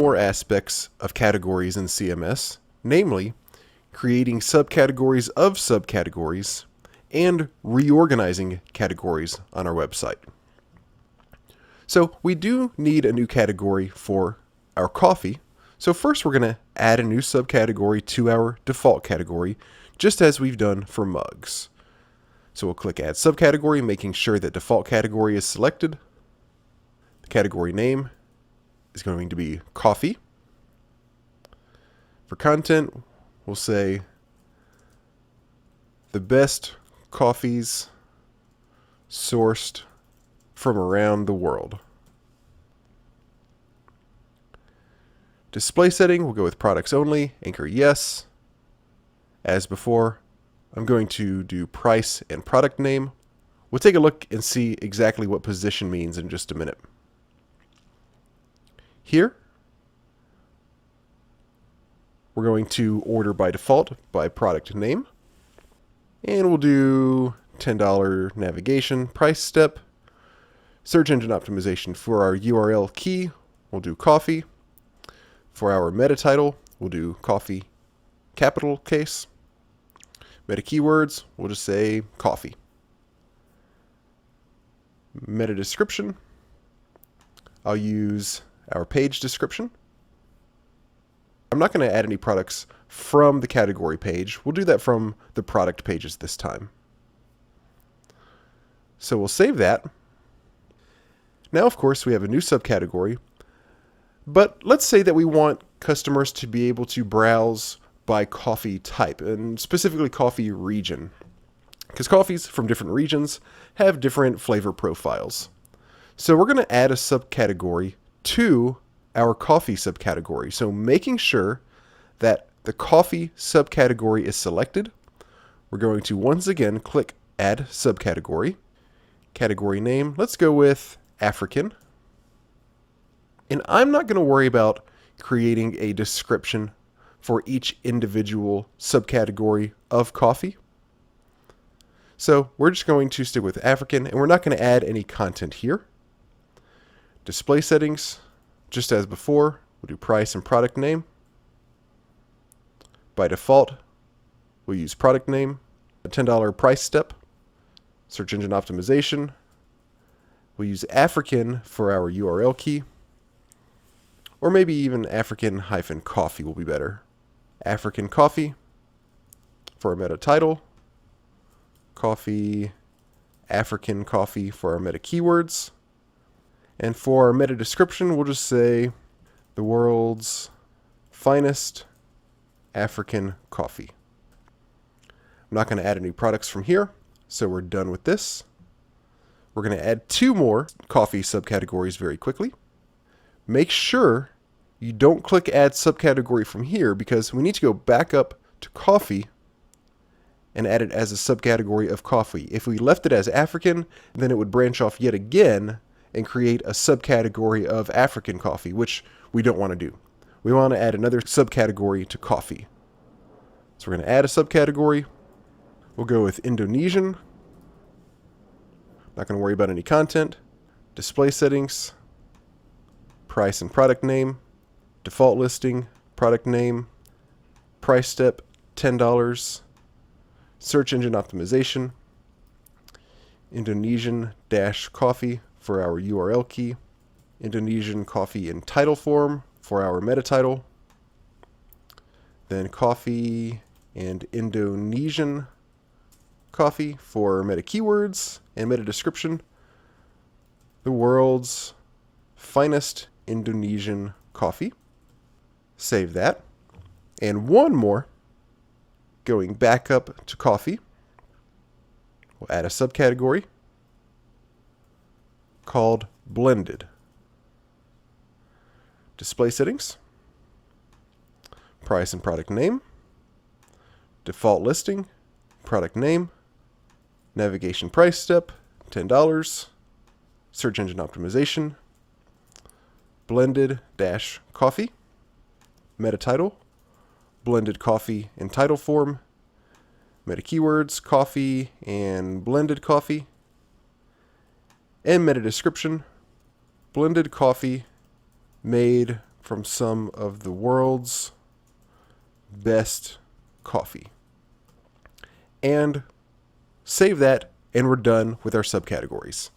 more aspects of categories in CMS, namely creating subcategories of subcategories and reorganizing categories on our website. So we do need a new category for our coffee. So first we're going to add a new subcategory to our default category, just as we've done for mugs. So we'll click Add Subcategory, making sure that default category is selected. The category name is going to be coffee. For content, we'll say the best coffees sourced from around the world. Display setting, we'll go with products only, anchor yes. As before, I'm going to do price and product name. We'll take a look and see exactly what position means in just a minute. Here, we're going to order by default by product name. And we'll do $10 navigation price step. Search engine optimization for our URL key, we'll do coffee. For our meta title, we'll do coffee capital case. Meta keywords, we'll just say coffee. Meta description, I'll use our page description. I'm not going to add any products from the category page. We'll do that from the product pages this time. So we'll save that. Now, of course, we have a new subcategory. But let's say that we want customers to be able to browse by coffee type, and specifically coffee region. Because coffees from different regions have different flavor profiles. So we're going to add a subcategory to our coffee subcategory. So making sure that the coffee subcategory is selected, we're going to once again click Add Subcategory. Category name, let's go with African. And I'm not going to worry about creating a description for each individual subcategory of coffee. So we're just going to stick with African, and we're not going to add any content here. Display settings, just as before, we'll do price and product name. By default, we'll use product name, a $10 price step, search engine optimization. We'll use African for our URL key, or maybe even African-coffee will be better. African coffee for our meta title, coffee, African coffee for our meta keywords, and for our meta description, we'll just say the world's finest African coffee. I'm not going to add any products from here, so we're done with this. We're going to add 2 more coffee subcategories very quickly. Make sure you don't click Add Subcategory from here, because we need to go back up to coffee and add it as a subcategory of coffee. If we left it as African, then it would branch off yet again and create a subcategory of African coffee, which we don't want to do. We want to add another subcategory to coffee. So we're going to add a subcategory. We'll go with Indonesian. Not going to worry about any content. Display settings, price and product name, default listing, product name, price step, $10, search engine optimization, Indonesian-coffee for our URL key, Indonesian coffee in title form for our meta title, then coffee and Indonesian coffee for meta keywords and meta description, the world's finest Indonesian coffee. Save that. And one more, going back up to coffee. We'll add a subcategory called blended. Display settings, price and product name, default listing, product name, navigation price step, $10, search engine optimization, blended-coffee, meta title, blended coffee in title form, meta keywords, coffee and blended coffee, and meta description, blended coffee made from some of the world's best coffee. And save that, and we're done with our subcategories.